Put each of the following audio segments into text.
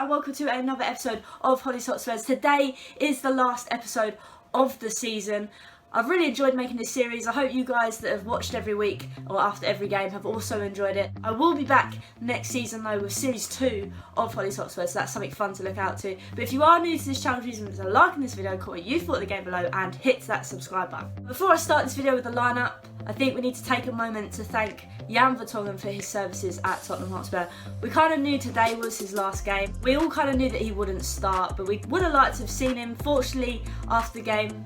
and welcome to another episode of Hollie's Hotspurs. Today is the last episode of the season. I've really enjoyed making this series. I hope you guys that have watched every week or after every game have also enjoyed it. I will be back next season though with series 2 of Hollie's Hotspurs, so that's something fun to look out to. But if you are new to this channel, please remember to like this video, comment what you thought of the game below and hit that subscribe button. Before I start this video with the lineup, I think we need to take a moment to thank Jan Vertonghen for his services at Tottenham Hotspur. We kind of knew today was his last game. We all kind of knew that he wouldn't start, but we would have liked to have seen him. Fortunately, after the game,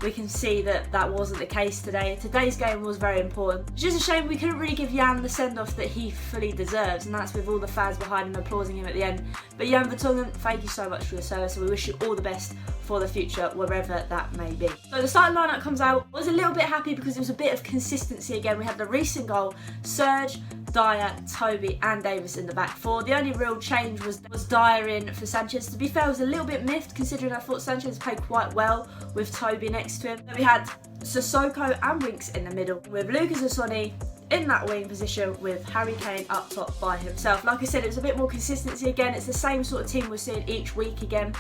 we can see that that wasn't the case today. Today's game was very important. It's just a shame we couldn't really give Jan the send-off that he fully deserves, and that's with all the fans behind him applauding him at the end. But Jan Vertonghen, thank you so much for your service, and we wish you all the best for the future, wherever that may be. So the starting lineup comes out. I was a little bit happy because there was a bit of consistency again. We had the recent goal, Serge, Dyer, Toby and Davis in the back four. The only real change was Dyer in for Sanchez. To be fair, I was a little bit miffed considering I thought Sanchez played quite well with Toby next to him. Then we had Sissoko and Winks in the middle with Lucas and Sonny in that wing position with Harry Kane up top by himself. Like I said, it was a bit more consistency again. It's the same sort of team we're seeing each week again.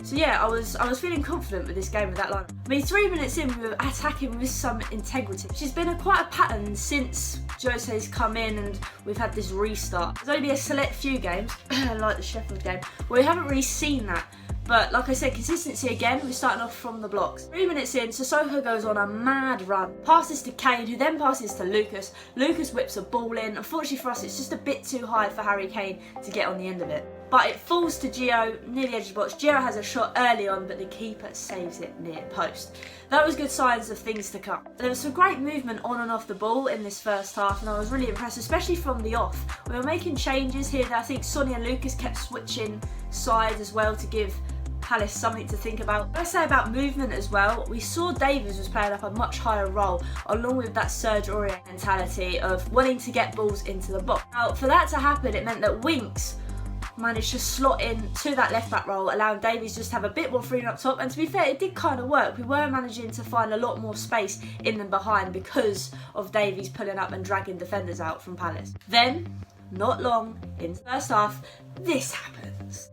So yeah, I was feeling confident with this game with that line. I mean, 3 minutes in, we were attacking with some integrity, which has been quite a pattern since Jose's come in and we've had this restart. There's only been a select few games, like the Sheffield game, where we haven't really seen that. But like I said, consistency again, we're starting off from the blocks. 3 minutes in, Sissoko goes on a mad run. Passes to Kane, who then passes to Lucas. Lucas whips a ball in. Unfortunately for us, it's just a bit too high for Harry Kane to get on the end of it. But it falls to Gio near the edge of the box. Gio has a shot early on, but the keeper saves it near post. That was good signs of things to come. There was some great movement on and off the ball in this first half, and I was really impressed, especially from the off. We were making changes here. I think Sonny and Lucas kept switching sides as well to give Palace something to think about. What I say about movement as well, we saw Davies was playing up a much higher role along with that Serge Aurier mentality of wanting to get balls into the box. Now for that to happen, it meant that Winks managed to slot in to that left back role, allowing Davies just to have a bit more freedom up top, and to be fair, it did kind of work. We were managing to find a lot more space in and behind because of Davies pulling up and dragging defenders out from Palace. Then, not long in the first half, this happens.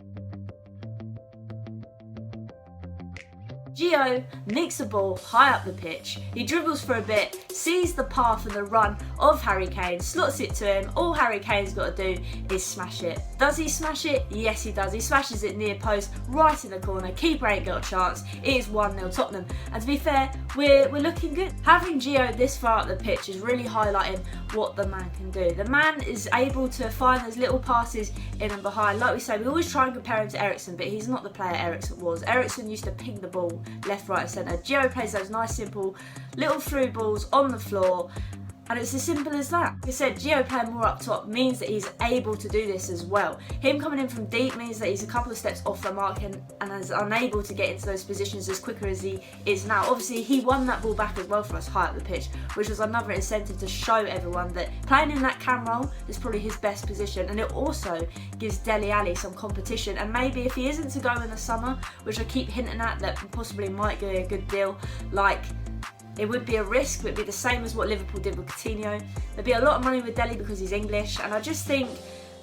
Gio nicks the ball high up the pitch. He dribbles for a bit, sees the path and the run of Harry Kane, slots it to him. All Harry Kane's got to do is smash it. Does he smash it? Yes, he does. He smashes it near post, right in the corner. Keeper ain't got a chance. It is 1-0 Tottenham. And to be fair, we're looking good. Having Gio this far up the pitch is really highlighting what the man can do. The man is able to find those little passes in and behind. Like we say, we always try and compare him to Eriksen, but he's not the player Eriksen was. Eriksen used to ping the ball left, right and centre. Gio plays those nice simple little through balls on the floor, and it's as simple as that. Like I said, Gio playing more up top means that he's able to do this as well. Him coming in from deep means that he's a couple of steps off the mark and is unable to get into those positions as quicker as he is now. Obviously, he won that ball back as well for us high up the pitch, which was another incentive to show everyone that playing in that cam role is probably his best position, and it also gives Dele Alli some competition. And maybe if he isn't to go in the summer, which I keep hinting at, that possibly might be a good deal, like it would be a risk, but it'd be the same as what Liverpool did with Coutinho. There'd be a lot of money with Dele because he's English, and I just think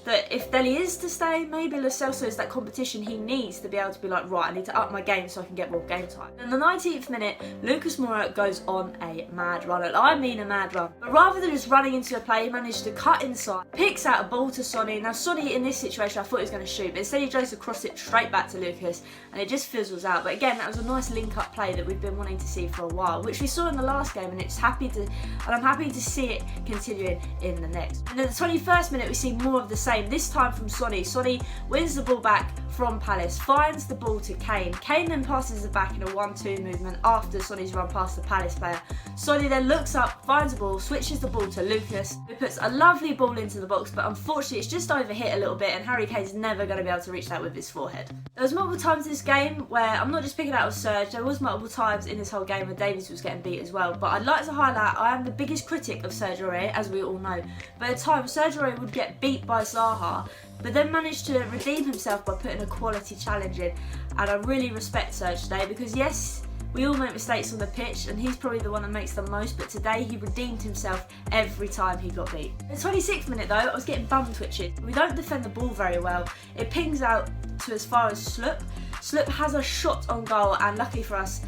that if Dele is to stay, maybe Lo Celso is that competition he needs to be able to be like, right, I need to up my game so I can get more game time. In the 19th minute, Lucas Moura goes on a mad run, and I mean a mad run. But rather than just running into a play, he managed to cut inside, picks out a ball to Sonny. Now Sonny in this situation, I thought he was going to shoot, but instead he tries to cross it straight back to Lucas, and it just fizzles out. But again, that was a nice link-up play that we've been wanting to see for a while, which we saw in the last game, and I'm happy to see it continuing in the next. And in the 21st minute, we see more of the same. This time from Sonny. Sonny wins the ball back from Palace, finds the ball to Kane. Kane then passes it back in a 1-2 movement after Sonny's run past the Palace player. Sonny then looks up, finds the ball, switches the ball to Lucas, who puts a lovely ball into the box, but unfortunately it's just overhit a little bit, and Harry Kane's never going to be able to reach that with his forehead. There was multiple times in this game where, I'm not just picking out of Serge, there was multiple times in this whole game where Davies was getting beat as well, but I'd like to highlight, I am the biggest critic of Serge Aurier, as we all know, but at times Serge Aurier would get beat by Zaha, but then managed to redeem himself by putting a quality challenge in, and I really respect Serge today because yes, We all make mistakes on the pitch, and he's probably the one that makes the most, but today he redeemed himself every time he got beat. In the 26th minute though, I was getting bum twitches. We don't defend the ball very well. It pings out to as far as Sloop. Sloop has a shot on goal, and luckily for us,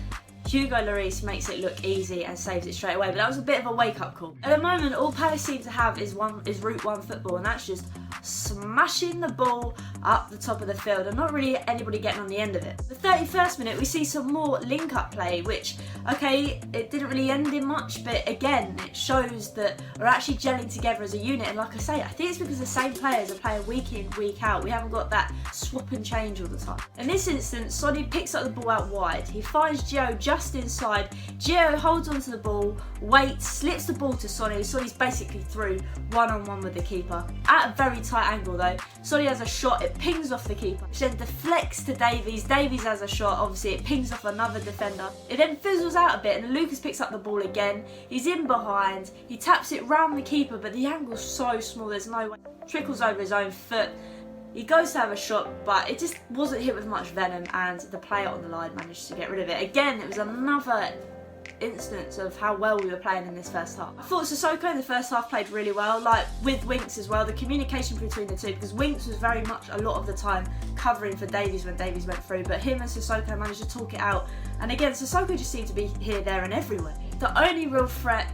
Hugo Lloris makes it look easy and saves it straight away, but that was a bit of a wake-up call. At the moment, all Palace seem to have is Route 1 football, and that's just smashing the ball up the top of the field and not really anybody getting on the end of it. The 31st minute, we see some more link-up play, which, okay, it didn't really end in much, but again, it shows that we're actually gelling together as a unit, and like I say, I think it's because the same players are playing week in, week out. We haven't got that swap and change all the time. In this instance, Sonny picks up the ball out wide. He finds Gio just inside. Gio holds onto the ball, waits, slips the ball to Sonny. Sonny's basically through one-on-one with the keeper. At a very tight angle though, Sonny has a shot, it pings off the keeper, which then deflects to Davies. Davies has a shot, obviously it pings off another defender. It then fizzles out a bit and Lucas picks up the ball again. He's in behind, he taps it round the keeper, but the angle's so small, there's no way. Trickles over his own foot. He goes to have a shot, but it just wasn't hit with much venom, and the player on the line managed to get rid of it. Again, it was another instance of how well we were playing in this first half. I thought Sissoko in the first half played really well, like with Winks as well, the communication between the two, because Winks was very much a lot of the time covering for Davies when Davies went through, but him and Sissoko managed to talk it out, and again Sissoko just seemed to be here, there and everywhere. The only real threat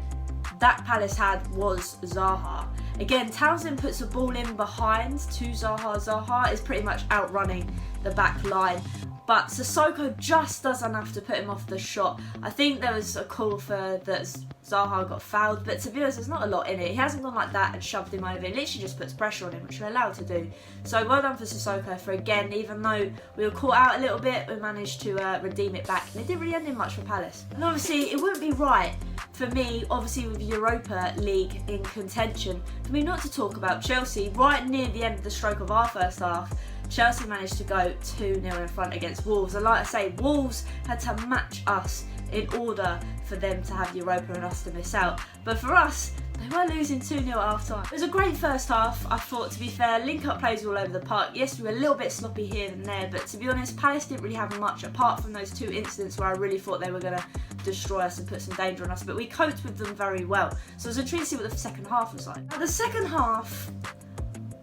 that Palace had was Zaha. Again, Townsend puts the ball in behind to Zaha. Zaha is pretty much outrunning the back line, but Sissoko just does enough to put him off the shot. I think there was a call for that Zaha got fouled, but to be honest, there's not a lot in it. He hasn't gone like that and shoved him over. It literally just puts pressure on him, which we're allowed to do. So well done for Sissoko for, again, even though we were caught out a little bit, we managed to redeem it back. And it didn't really end in much for Palace. And obviously, it wouldn't be right for me, obviously with Europa League in contention, for me not to talk about Chelsea. Right near the end of the stroke of our first half, Chelsea managed to go 2-0 in front against Wolves. And like I say, Wolves had to match us in order for them to have Europa and us to miss out. But for us, they were losing 2-0 at half time. It was a great first half, I thought, to be fair. Link-up plays all over the park. Yes, we were a little bit sloppy here and there, but to be honest, Palace didn't really have much apart from those two incidents where I really thought they were going to destroy us and put some danger on us, but we coped with them very well. So I was intrigued to see what the second half was like. Now, the second half,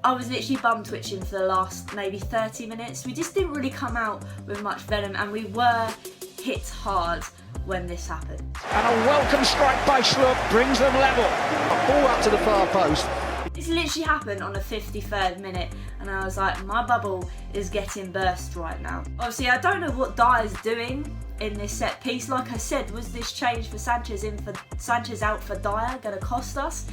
I was literally bum twitching for the last maybe 30 minutes. We just didn't really come out with much venom, and we were hit hard when this happened. And a welcome strike by Schlupp brings them level. A ball up to the far post. This literally happened on the 53rd minute, and I was like, my bubble is getting burst right now. Obviously, I don't know what Dyer's doing in this set piece. Like I said, was this change for Sanchez out for Dyer going to cost us?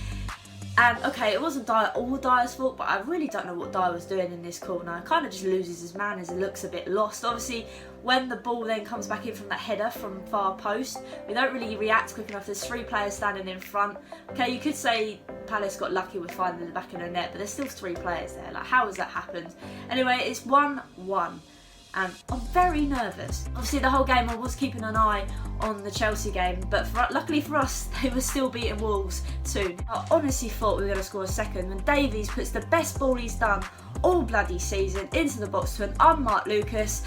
And okay, it wasn't all Dyer's fault, but I really don't know what Dyer was doing in this corner. He kind of just loses his man as he looks a bit lost. Obviously, when the ball then comes back in from that header from far post, we don't really react quick enough. There's three players standing in front. Okay, you could say Palace got lucky with finding the back of the net, but there's still three players there. Like, how has that happened? Anyway, it's 1-1. And I'm very nervous. Obviously, the whole game I was keeping an eye on the Chelsea game, but luckily for us, they were still beating Wolves too. I honestly thought we were going to score a second when Davies puts the best ball he's done all bloody season into the box to an unmarked Lucas,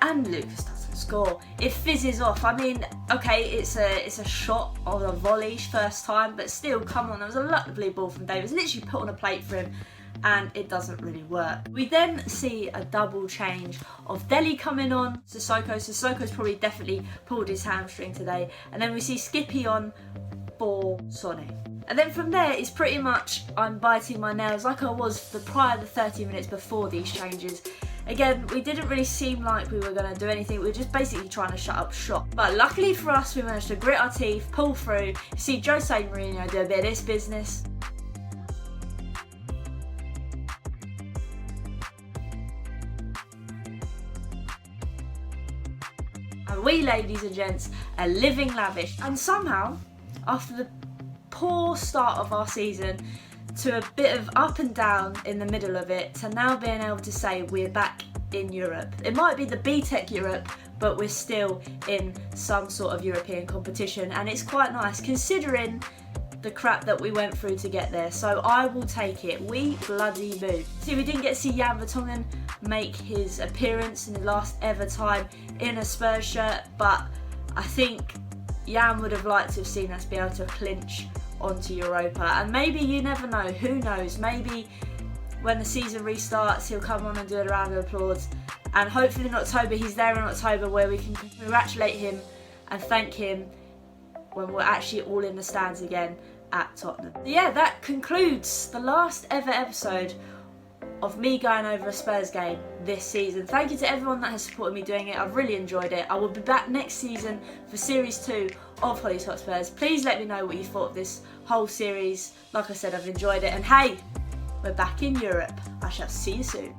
and Lucas doesn't score. It fizzes off. I mean, okay, it's a shot of a volley first time, but still, come on, there was a lovely ball from Davies, literally put on a plate for him, and it doesn't really work. We then see a double change of Dele coming on Sissoko. Sissoko's probably definitely pulled his hamstring today. And then we see Skippy on for Sonny. And then from there, it's pretty much I'm biting my nails like I was the 30 minutes before these changes. Again, we didn't really seem like we were going to do anything. We were just basically trying to shut up shop. But luckily for us, we managed to grit our teeth, pull through, see Jose Mourinho do a bit of this business. And we, ladies and gents, are living lavish. And somehow, after the poor start of our season, to a bit of up and down in the middle of it, to now being able to say we're back in Europe. It might be the Btec Europe, but we're still in some sort of European competition, and it's quite nice considering the crap that we went through to get there. So I will take it. We bloody moved. See, we didn't get to see Jan Vertonghen make his appearance in the last ever time in a Spurs shirt, but I think Jan would have liked to have seen us be able to clinch onto Europa, and maybe, you never know, who knows, maybe when the season restarts he'll come on and do a round of applause, and hopefully in October, he's there in October, where we can congratulate him and thank him when we're actually all in the stands again at Tottenham. Yeah, that concludes the last ever episode of me going over a Spurs game this season. Thank you to everyone that has supported me doing it. I've really enjoyed it. I will be back next season for Series 2 of Hollie's Hotspurs. Please let me know what you thought of this whole series. Like I said, I've enjoyed it. And hey, we're back in Europe. I shall see you soon.